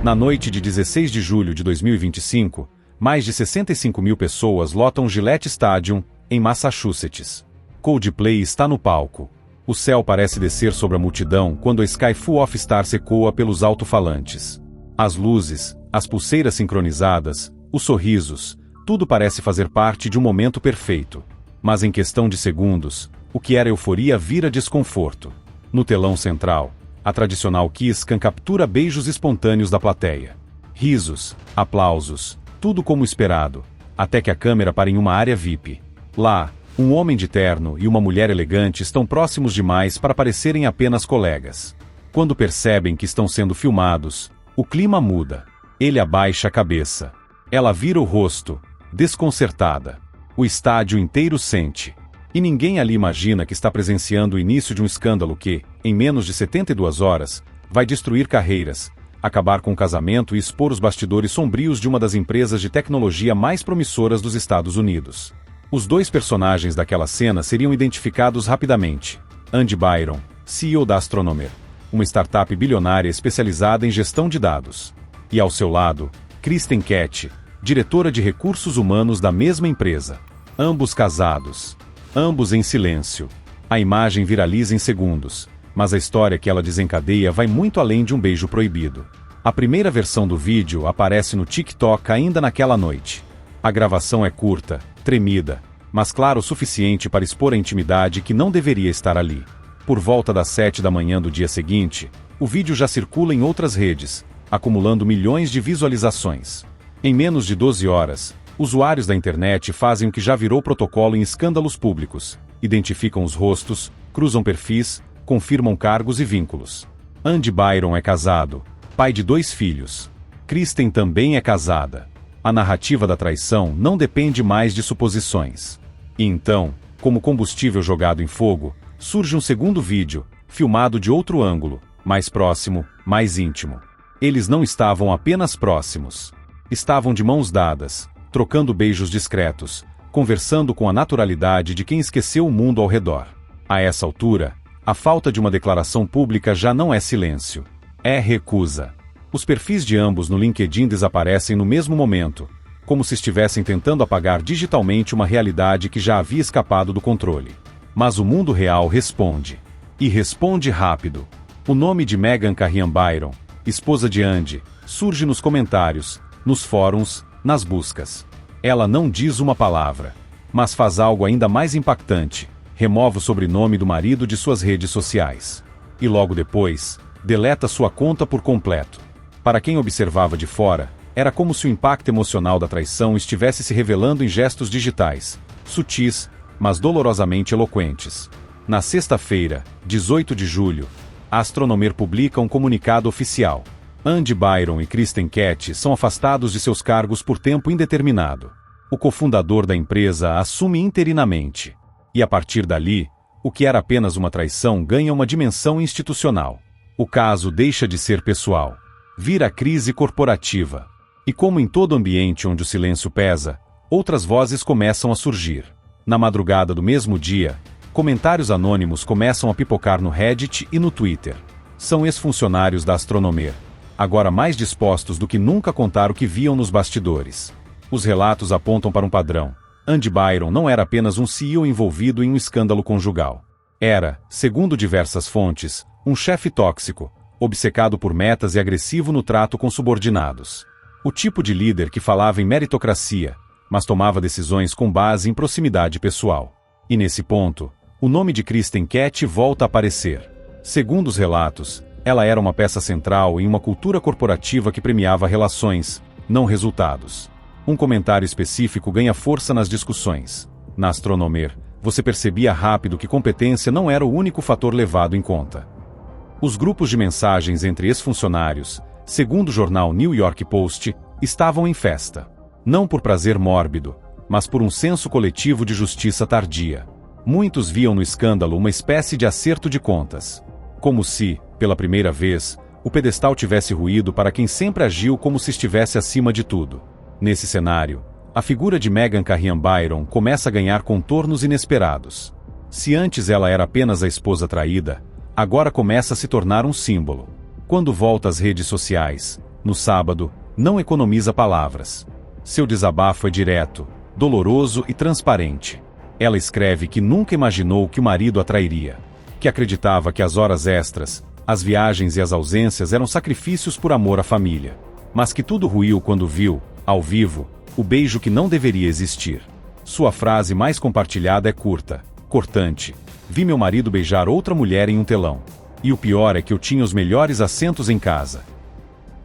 Na noite de 16 de julho de 2025, mais de 65 mil pessoas lotam Gillette Stadium, em Massachusetts. Coldplay está no palco. O céu parece descer sobre a multidão quando a Sky Full of Stars ecoa pelos alto-falantes. As luzes, as pulseiras sincronizadas, os sorrisos, tudo parece fazer parte de um momento perfeito. Mas em questão de segundos, o que era euforia vira desconforto. No telão central, a tradicional Kiss Cam captura beijos espontâneos da plateia. Risos, aplausos, tudo como esperado, até que a câmera para em uma área VIP. Lá, um homem de terno e uma mulher elegante estão próximos demais para parecerem apenas colegas. Quando percebem que estão sendo filmados, o clima muda. Ele abaixa a cabeça. Ela vira o rosto, desconcertada. O estádio inteiro sente. E ninguém ali imagina que está presenciando o início de um escândalo que, em menos de 72 horas, vai destruir carreiras, acabar com o casamento e expor os bastidores sombrios de uma das empresas de tecnologia mais promissoras dos Estados Unidos. Os dois personagens daquela cena seriam identificados rapidamente. Andy Byron, CEO da Astronomer, uma startup bilionária especializada em gestão de dados. E ao seu lado, Kristen Ketty, diretora de recursos humanos da mesma empresa. Ambos casados. Ambos em silêncio. A imagem viraliza em segundos, mas a história que ela desencadeia vai muito além de um beijo proibido. A primeira versão do vídeo aparece no TikTok ainda naquela noite. A gravação é curta, tremida, mas clara o suficiente para expor a intimidade que não deveria estar ali. Por volta das 7 da manhã do dia seguinte, o vídeo já circula em outras redes, acumulando milhões de visualizações. Em menos de 12 horas, usuários da internet fazem o que já virou protocolo em escândalos públicos: identificam os rostos, cruzam perfis, confirmam cargos e vínculos. Andy Byron é casado, pai de 2 filhos. Kristen também é casada. A narrativa da traição não depende mais de suposições. E então, como combustível jogado em fogo, surge um segundo vídeo, filmado de outro ângulo, mais próximo, mais íntimo. Eles não estavam apenas próximos. Estavam de mãos dadas, trocando beijos discretos, conversando com a naturalidade de quem esqueceu o mundo ao redor. A essa altura, a falta de uma declaração pública já não é silêncio. É recusa. Os perfis de ambos no LinkedIn desaparecem no mesmo momento, como se estivessem tentando apagar digitalmente uma realidade que já havia escapado do controle. Mas o mundo real responde. E responde rápido. O nome de Megan Carrion Byron, esposa de Andy, surge nos comentários, nos fóruns, nas buscas. Ela não diz uma palavra, mas faz algo ainda mais impactante: remove o sobrenome do marido de suas redes sociais. E logo depois, deleta sua conta por completo. Para quem observava de fora, era como se o impacto emocional da traição estivesse se revelando em gestos digitais, sutis, mas dolorosamente eloquentes. Na sexta-feira, 18 de julho, a Astronomer publica um comunicado oficial. Andy Byron e Kristen Ketty são afastados de seus cargos por tempo indeterminado. O cofundador da empresa assume interinamente. E a partir dali, o que era apenas uma traição ganha uma dimensão institucional. O caso deixa de ser pessoal. Vira crise corporativa. E como em todo ambiente onde o silêncio pesa, outras vozes começam a surgir. Na madrugada do mesmo dia, comentários anônimos começam a pipocar no Reddit e no Twitter. São ex-funcionários da Astronomer, agora mais dispostos do que nunca a contar o que viam nos bastidores. Os relatos apontam para um padrão. Andy Byron não era apenas um CEO envolvido em um escândalo conjugal. Era, segundo diversas fontes, um chefe tóxico, obcecado por metas e agressivo no trato com subordinados. O tipo de líder que falava em meritocracia, mas tomava decisões com base em proximidade pessoal. E nesse ponto, o nome de Kristen Ketty volta a aparecer. Segundo os relatos, ela era uma peça central em uma cultura corporativa que premiava relações, não resultados. Um comentário específico ganha força nas discussões. Na Astronomer, você percebia rápido que competência não era o único fator levado em conta. Os grupos de mensagens entre ex-funcionários, segundo o jornal New York Post, estavam em festa. Não por prazer mórbido, mas por um senso coletivo de justiça tardia. Muitos viam no escândalo uma espécie de acerto de contas. Como se, pela primeira vez, o pedestal tivesse ruído para quem sempre agiu como se estivesse acima de tudo. Nesse cenário, a figura de Megan Carrion Byron começa a ganhar contornos inesperados. Se antes ela era apenas a esposa traída, agora começa a se tornar um símbolo. Quando volta às redes sociais, No sábado, não economiza palavras. Seu desabafo é direto, doloroso e transparente. Ela escreve que nunca imaginou que o marido a trairia, que acreditava que as horas extras, as viagens e as ausências eram sacrifícios por amor à família, mas que tudo ruiu quando viu, ao vivo, o beijo que não deveria existir. Sua frase mais compartilhada é curta, cortante: vi meu marido beijar outra mulher em um telão. E o pior é que eu tinha os melhores assentos em casa.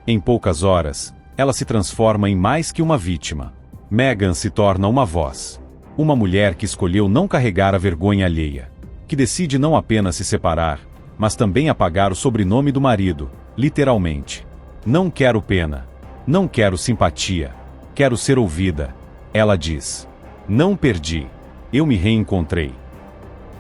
Em poucas horas, ela se transforma em mais que uma vítima. Meghan se torna uma voz. Uma mulher que escolheu não carregar a vergonha alheia. Que decide não apenas se separar, mas também apagar o sobrenome do marido, literalmente. Não quero pena. Não quero simpatia. Quero ser ouvida. Ela diz. Não perdi. Eu me reencontrei.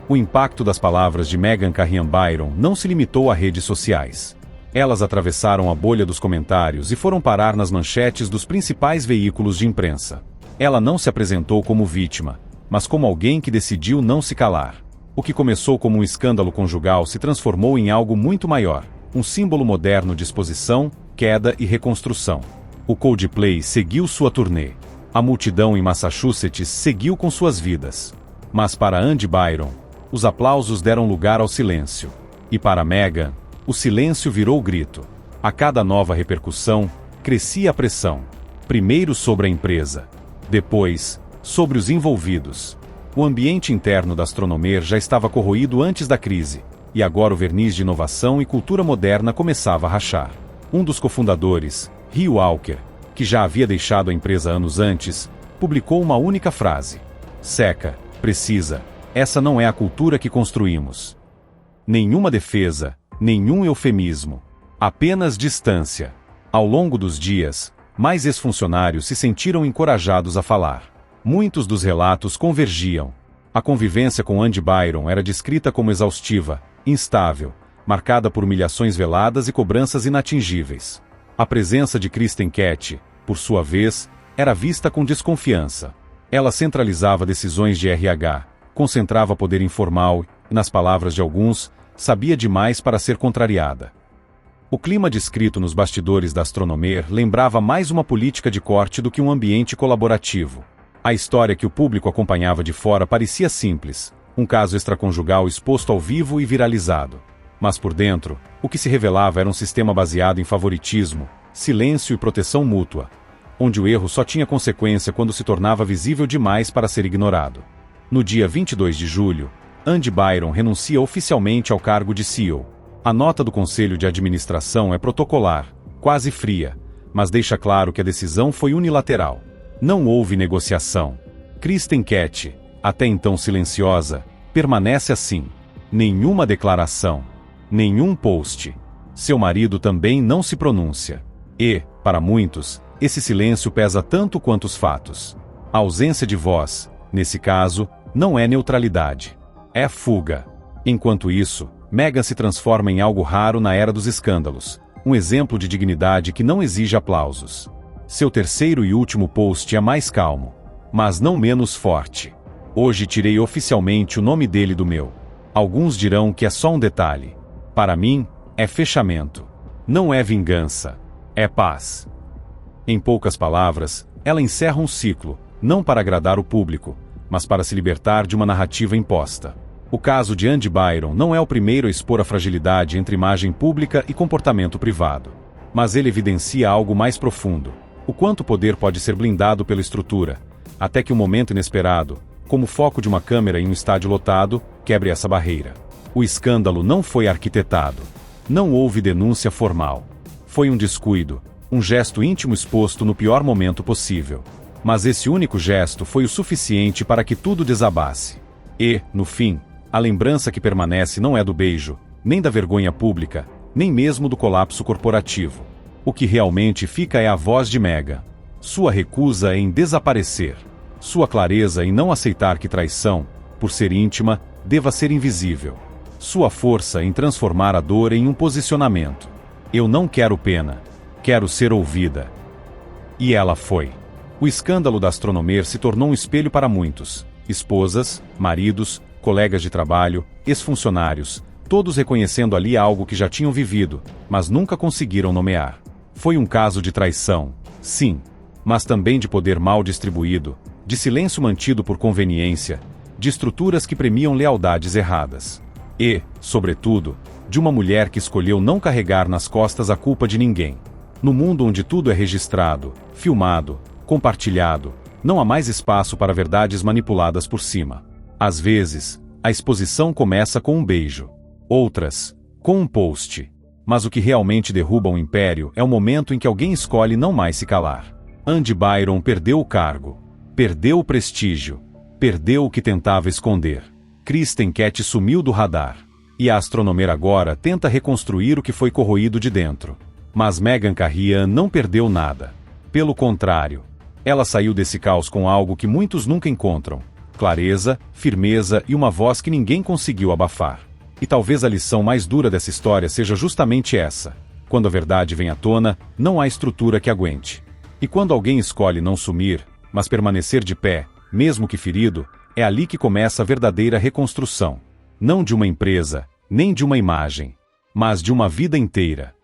O impacto das palavras de Meghan Carrion Byron não se limitou a redes sociais. Elas atravessaram a bolha dos comentários e foram parar nas manchetes dos principais veículos de imprensa. Ela não se apresentou como vítima, mas como alguém que decidiu não se calar. O que começou como um escândalo conjugal se transformou em algo muito maior, um símbolo moderno de exposição, queda e reconstrução. O Coldplay seguiu sua turnê. A multidão em Massachusetts seguiu com suas vidas. Mas para Andy Byron, os aplausos deram lugar ao silêncio. E para Meghan, o silêncio virou grito. A cada nova repercussão, crescia a pressão. Primeiro sobre a empresa. Depois, sobre os envolvidos. O ambiente interno da Astronomer já estava corroído antes da crise, e agora o verniz de inovação e cultura moderna começava a rachar. Um dos cofundadores, Hugh Walker, que já havia deixado a empresa anos antes, publicou uma única frase: seca, precisa, essa não é a cultura que construímos. Nenhuma defesa, nenhum eufemismo, apenas distância. Ao longo dos dias, mais ex-funcionários se sentiram encorajados a falar. Muitos dos relatos convergiam. A convivência com Andy Byron era descrita como exaustiva, instável, marcada por humilhações veladas e cobranças inatingíveis. A presença de Kristen Cat, por sua vez, era vista com desconfiança. Ela centralizava decisões de RH, concentrava poder informal e, nas palavras de alguns, sabia demais para ser contrariada. O clima descrito nos bastidores da Astronomer lembrava mais uma política de corte do que um ambiente colaborativo. A história que o público acompanhava de fora parecia simples, um caso extraconjugal exposto ao vivo e viralizado. Mas por dentro, o que se revelava era um sistema baseado em favoritismo, silêncio e proteção mútua, onde o erro só tinha consequência quando se tornava visível demais para ser ignorado. No dia 22 de julho, Andy Byron renuncia oficialmente ao cargo de CEO. A nota do Conselho de Administração é protocolar, quase fria, mas deixa claro que a decisão foi unilateral. Não houve negociação. Kristen Cat, até então silenciosa, permanece assim. Nenhuma declaração. Nenhum post. Seu marido também não se pronuncia. E, para muitos, esse silêncio pesa tanto quanto os fatos. A ausência de voz, nesse caso, não é neutralidade. É fuga. Enquanto isso, Meghan se transforma em algo raro na era dos escândalos. Um exemplo de dignidade que não exige aplausos. Seu terceiro e último post é mais calmo, mas não menos forte. Hoje tirei oficialmente o nome dele do meu. Alguns dirão que é só um detalhe. Para mim, é fechamento. Não é vingança. É paz. Em poucas palavras, ela encerra um ciclo, não para agradar o público, mas para se libertar de uma narrativa imposta. O caso de Andy Byron não é o primeiro a expor a fragilidade entre imagem pública e comportamento privado. Mas ele evidencia algo mais profundo. O quanto o poder pode ser blindado pela estrutura, até que um momento inesperado, como o foco de uma câmera em um estádio lotado, quebre essa barreira. O escândalo não foi arquitetado. Não houve denúncia formal. Foi um descuido, um gesto íntimo exposto no pior momento possível. Mas esse único gesto foi o suficiente para que tudo desabasse. E, no fim, a lembrança que permanece não é do beijo, nem da vergonha pública, nem mesmo do colapso corporativo. O que realmente fica é a voz de Meghan. Sua recusa em desaparecer. Sua clareza em não aceitar que traição, por ser íntima, deva ser invisível. Sua força em transformar a dor em um posicionamento. Eu não quero pena. Quero ser ouvida. E ela foi. O escândalo da Astronomer se tornou um espelho para muitos. Esposas, maridos, colegas de trabalho, ex-funcionários, todos reconhecendo ali algo que já tinham vivido, mas nunca conseguiram nomear. Foi um caso de traição, sim, mas também de poder mal distribuído, de silêncio mantido por conveniência, de estruturas que premiam lealdades erradas. E, sobretudo, de uma mulher que escolheu não carregar nas costas a culpa de ninguém. No mundo onde tudo é registrado, filmado, compartilhado, não há mais espaço para verdades manipuladas por cima. Às vezes, a exposição começa com um beijo. Outras, com um post. Mas o que realmente derruba um império é o momento em que alguém escolhe não mais se calar. Andy Byron perdeu o cargo, perdeu o prestígio, perdeu o que tentava esconder. Kristen Kett sumiu do radar. E a Astronomer agora tenta reconstruir o que foi corroído de dentro. Mas Meghan Carrion não perdeu nada. Pelo contrário, ela saiu desse caos com algo que muitos nunca encontram: clareza, firmeza e uma voz que ninguém conseguiu abafar. E talvez a lição mais dura dessa história seja justamente essa: quando a verdade vem à tona, não há estrutura que aguente. E quando alguém escolhe não sumir, mas permanecer de pé, mesmo que ferido, é ali que começa a verdadeira reconstrução. Não de uma empresa, nem de uma imagem, mas de uma vida inteira.